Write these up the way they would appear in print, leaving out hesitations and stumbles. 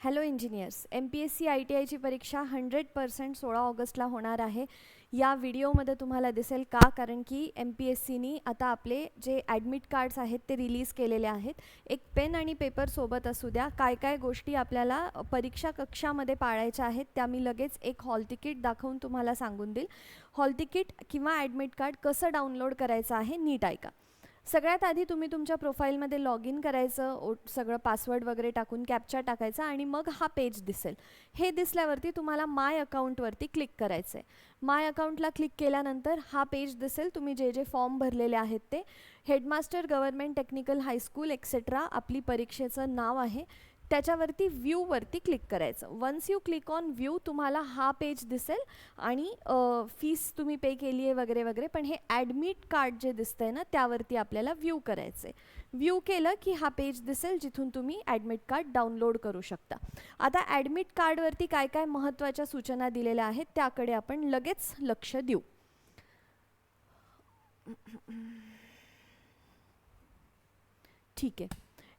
Hello engineers, MPSC ITIची परीक्षा 100% 16 ऑगस्टला होणार आहे. या व्हिडिओमध्ये तुम्हाला दिसेल का, कारण की MPSCनी आता आपले जे ॲडमिट कार्ड्स आहेत ते रिलीज केलेले आहेत. एक पेन आणि पेपर सोबत असू द्या. काय काय गोष्टी आपल्याला परीक्षा कक्षामध्ये पाळायच्या आहेत त्या मी लगेच एक हॉल तिकीट दाखवून तुम्हाला सांगून देईल. हॉल तिकीट किंवा ॲडमिट कार्ड कसं डाउनलोड करायचं आहे नीट ऐका. सगळ्यात आधी तुम्ही तुमच्या प्रोफाईलमध्ये लॉग इन करायचं, सगळं पासवर्ड वगैरे टाकून कॅप्चा टाकायचा आणि मग हा पेज दिसेल. हे दिसल्यावरती तुम्हाला माय अकाउंटवरती क्लिक करायचं आहे. माय अकाउंटला क्लिक केल्यानंतर हा पेज दिसेल. तुम्ही जे जे फॉर्म भरलेले आहेत ते headmaster government technical high school etcetera आपली परीक्षेचं नाव आहे. त्याच्यावरती व्ह्यूवरती क्लिक करायचं. Once you click on view तुम्हाला हा पेज दिसेल आणि फीस तुम्ही पे केली आहे वगैरे वगैरे, पण हे ॲडमिट कार्ड जे दिसतंय ना त्यावरती आपल्याला व्ह्यू करायचं आहे. व्ह्यू केलं की हा पेज दिसेल जिथून तुम्ही ॲडमिट कार्ड डाउनलोड करू शकता. आता ॲडमिट कार्डवरती काय काय महत्त्वाच्या सूचना दिलेल्या आहेत त्याकडे आपण लगेच लक्ष देऊ. ठीक आहे,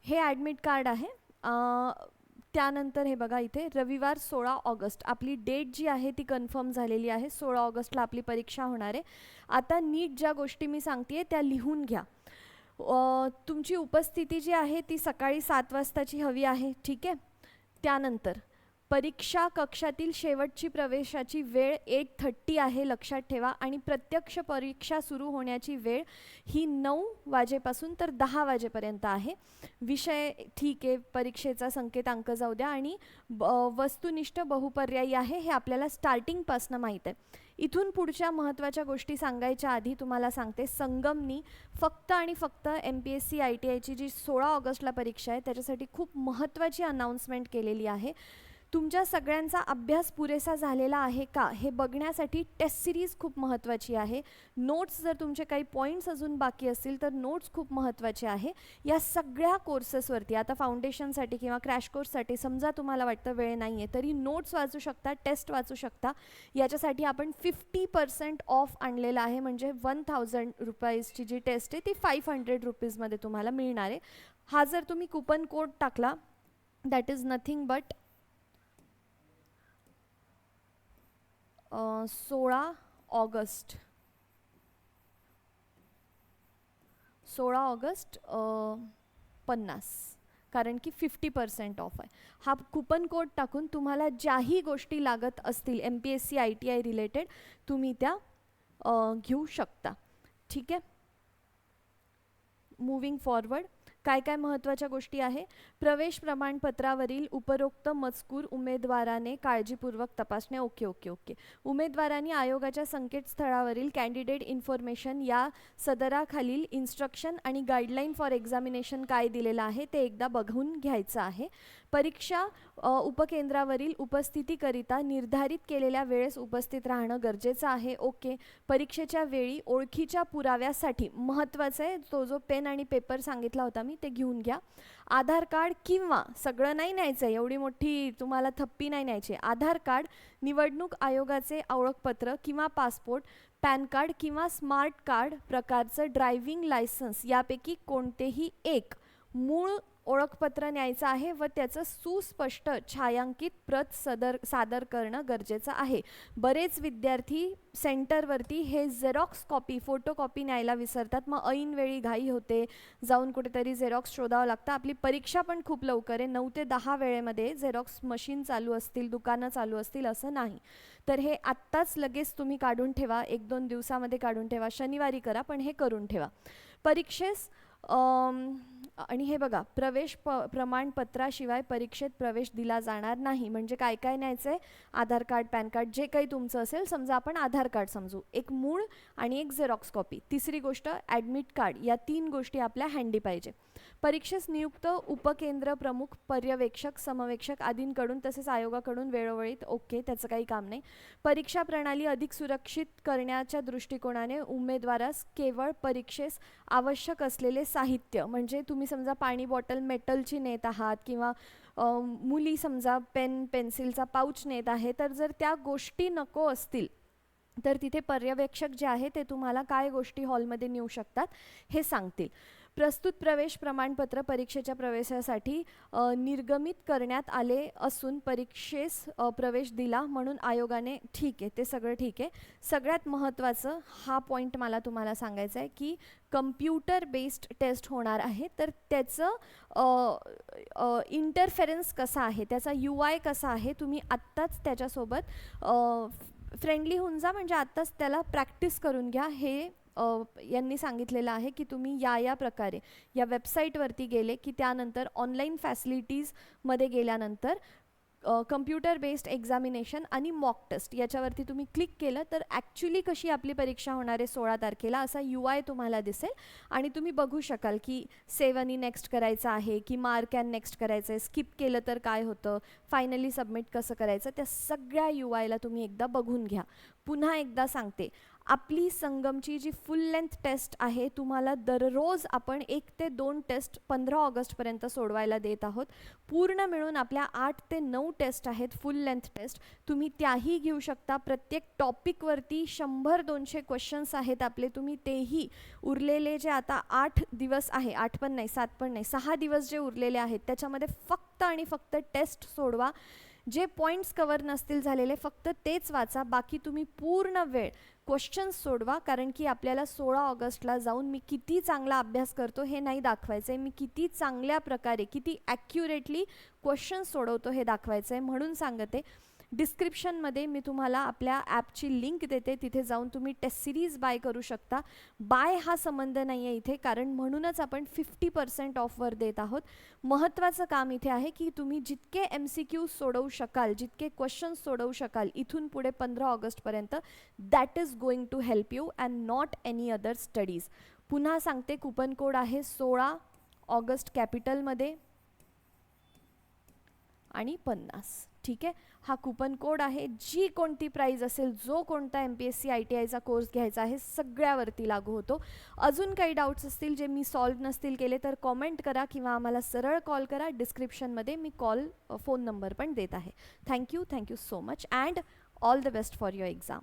हे ॲडमिट कार्ड आहे. त्यानंतर हे बघा इथे रविवार 16 ऑगस्ट आपली डेट जी आहे ती कन्फर्म झालेली आहे. 16 ऑगस्टला आपली परीक्षा होणार आहे. आता नीट ज्या गोष्टी मी सांगते त्या लिहून घ्या. तुमची उपस्थिती जी आहे ती सकाळी 7 वाजताची हवी आहे. ठीक आहे. त्यानंतर परीक्षा कक्षातील शेवटची प्रवेशाची वेळ 8:30 आहे, लक्षात ठेवा. आणि प्रत्यक्ष परीक्षा सुरू होण्याची वेळ ही 9 वाजेपासून तर 10 वाजेपर्यंत आहे. विषय ठीक आहे, परीक्षेचा संकेतांक जाऊ द्या. आणि वस्तुनिष्ठ बहुपर्यायी आहे हे आपल्याला स्टार्टिंगपासून माहीत आहे. इथून पुढच्या महत्त्वाच्या गोष्टी सांगायच्या आधी तुम्हाला सांगते, संगमनी फक्त आणि फक्त MPSC ITIची जी 16 ऑगस्टला परीक्षा आहे त्याच्यासाठी खूप महत्त्वाची अनाउन्समेंट केलेली आहे. तुमच्या सगळ्यांचा अभ्यास पुरेसा झालेला आहे का हे बघण्यासाठी टेस्ट सिरीज खूप महत्त्वाची आहे. नोट्स जर तुमचे काही पॉईंट्स अजून बाकी असतील तर नोट्स खूप महत्त्वाचे आहे. या सगळ्या कोर्सेसवरती आता फाउंडेशनसाठी किंवा क्रॅश कोर्ससाठी समजा तुम्हाला वाटतं वेळ नाही आहे तरी नोट्स वाचू शकता, टेस्ट वाचू शकता. याच्यासाठी आपण 50% ऑफ आणलेलं आहे. म्हणजे 1000 रुपीजची जी टेस्ट आहे ती 500 रुपीजमध्ये तुम्हाला मिळणार आहे. हा जर तुम्ही कुपन कोड टाकला that is nothing but 16 August 50, कारण की 50% ऑफ आहे. हा कुपन कोड टाकून तुम्हाला ज्याही गोष्टी लागत असतील MPSC ITI रिलेटेड तुम्ही त्या घेऊ शकता. ठीक आहे. मूविंग फॉरवर्ड, काय काय महत्त्वाच्या गोष्टी आहे. प्रवेश प्रमाणपत्रावरील उपरोक्त मजकूर उमेदवाराने काळजीपूर्वक तपासणे. Okay okay okay. उमेदवारांनी आयोगाच्या संकेतस्थळावरील कॅन्डिडेट इन्फॉर्मेशन या सदराखालील इन्स्ट्रक्शन आणि गाईडलाईन फॉर एक्झामिनेशन काय दिलेलं आहे ते एकदा बघून घ्यायचं आहे. परीक्षा उपकेंद्रावरील उपस्थितीकरिता निर्धारित केलेल्या वेळेस उपस्थित राहणं गरजेचं आहे. ओके. परीक्षेच्या वेळी ओळखीच्या पुराव्यासाठी महत्त्वाचं आहे, तो जो पेन आणि पेपर सांगितला होता मी ते घेऊन घ्या. आधार कार्ड किंवा सगळं नाही न्यायचं आहे, एवढी मोठी तुम्हाला थप्पी नाही न्यायची. आधार कार्ड, निवडणूक आयोगाचे ओळखपत्र किंवा पासपोर्ट, पॅन कार्ड किंवा स्मार्ट कार्ड प्रकारचं ड्रायव्हिंग लायसन्स यापैकी कोणतेही एक मूळ ओळखपत्र न्यायचं आहे व त्याचं सुस्पष्ट छायांकित प्रत सादर करणं गरजेचं आहे. बरेच विद्यार्थी सेंटरवरती हे झेरॉक्स कॉपी, फोटोकॉपी न्यायला विसरतात. मग ऐनवेळी घाई होते, जाऊन कुठेतरी झेरॉक्स शोधावं लागतं. आपली परीक्षा पण खूप लवकर आहे, 9 ते 10 वेळेमध्ये झेरॉक्स मशीन चालू असतील, दुकानं चालू असतील असं नाही. तर हे आत्ताच लगेच तुम्ही काढून ठेवा, 1-2 दिवसामध्ये काढून ठेवा. शनिवारी करा पण हे करून ठेवा. परीक्षेस आणि हे बघा, प्रवेश प्रमाणपत्राशिवाय परीक्षेत प्रवेश दिला जाणार नाही. म्हणजे काय काय न्यायचं आहे, आधार कार्ड, पॅन कार्ड, जे काही तुमचं असेल. समजा आपण आधार कार्ड समजू, एक मूळ आणि एक झेरॉक्स कॉपी. तिसरी गोष्ट ॲडमिट कार्ड. या 3 गोष्टी आपल्या हँडी पाहिजे. परीक्षेस नियुक्त उपकेंद्र प्रमुख, पर्यवेक्षक, समवेक्षक आदींकडून तसेच आयोगाकडून वेळोवेळी. ओके, त्याचं काही काम नाही. परीक्षा प्रणाली अधिक सुरक्षित करण्याच्या दृष्टिकोनाने उमेदवारास केवळ परीक्षेस आवश्यक असलेले साहित्य, म्हणजे तुम्ही समजा पाणी बॉटल मेटलची नेत आहात किंवा मुली समजा पेन पेन्सिलचा पाऊच नेत आहे, तर जर त्या गोष्टी नको असतील तर तिथे पर्यवेक्षक जे आहे ते तुम्हाला काय गोष्टी हॉलमध्ये नेऊ शकतात हे सांगतील. प्रस्तुत प्रवेश प्रमाणपत्र परीक्षेच्या प्रवेशासाठी निर्गमित करण्यात आले असून परीक्षेस प्रवेश दिला म्हणून आयोगाने, ठीक आहे, ते सगळं ठीक आहे. सगळ्यात महत्त्वाचं हा पॉईंट मला तुम्हाला सांगायचा आहे की कम्प्युटर बेस्ड टेस्ट होणार आहे, तर त्याचं इंटरफेरन्स कसा आहे, त्याचा UI कसा आहे, तुम्ही आत्ताच त्याच्यासोबत फ्रेंडली होऊन जा, म्हणजे आत्ताच त्याला प्रॅक्टिस करून घ्या. हे यांनी सांगितलेलं आहे की तुम्ही या प्रकारे या वेबसाईटवरती गेले की त्यानंतर ऑनलाईन फॅसिलिटीजमध्ये गेल्यानंतर कम्प्युटर बेस्ड एक्झामिनेशन आणि मॉक टेस्ट याच्यावरती तुम्ही क्लिक केलं तर ॲक्च्युली कशी आपली परीक्षा होणार आहे 16 तारखेला असा UI तुम्हाला दिसेल आणि तुम्ही बघू शकाल की सेव्ह आणि नेक्स्ट करायचं आहे की मार्क अँड नेक्स्ट करायचं आहे, स्किप केलं तर काय होतं, फायनली सबमिट कसं करायचं, त्या सगळ्या UIला तुम्ही एकदा बघून घ्या. पुन्हा एकदा सांगते, आपली संगमची जी फुल लेंथ टेस्ट आहे तुम्हाला दररोज आपण 1 ते 2 टेस्ट 15 ऑगस्टपर्यंत सोडवायला देत आहोत. पूर्ण मिळून आपल्या 8 ते 9 टेस्ट आहेत फुल लेंथ टेस्ट, तुम्ही त्याही घेऊ शकता. प्रत्येक टॉपिकवरती 100-200 क्वेश्चन्स आहेत आपले, तुम्ही तेही उरलेले जे आता 8 दिवस आहे, 8 पण नाही 7 पण नाही 6 दिवस जे उरलेले आहेत त्याच्यामध्ये फक्त आणि फक्त टेस्ट सोडवा. जे पॉईंट्स कवर नसतील झालेले फक्त तेच वाचा, बाकी तुम्ही पूर्ण वेळ क्वेश्चन्स सोडवा. कारण की आपल्याला 16 ऑगस्टला जाऊन मी किती चांगला अभ्यास करतो हे नाही दाखवायचं आहे, मी किती चांगल्या प्रकारे किती ॲक्युरेटली क्वेश्चन्स सोडवतो हे दाखवायचं आहे. म्हणून सांगते, डिस्क्रिप्शनमध्ये मी तुम्हाला आपल्या ॲपची लिंक देते, तिथे जाऊन तुम्ही टेस्ट सिरीज बाय करू शकता. बाय हा संबंध नाही आहे इथे, कारण म्हणूनच आपण 50% ऑफवर देत आहोत. महत्त्वाचं काम इथे आहे की तुम्ही जितके MCQ सोडवू शकाल, जितके क्वेश्चन्स सोडवू शकाल इथून पुढे 15 ऑगस्टपर्यंत, that is going to help you and not any other studies. पुन्हा सांगते, कुपन कोड आहे 16 ऑगस्ट कॅपिटलमध्ये आणि 50, ठीक आहे. हा कुपन कोड आहे. जी कोणती प्राईज असेल, जो कोणता MPSC ITIचा कोर्स घ्यायचा आहे सगळ्यावरती लागू होतो. अजून काही डाऊट्स असतील जे मी सॉल्व नसतील केले तर कॉमेंट करा किंवा आम्हाला सरळ कॉल करा. डिस्क्रिप्शनमध्ये मी फोन नंबर पण देत आहे. Thank you so much and all the best for your exam.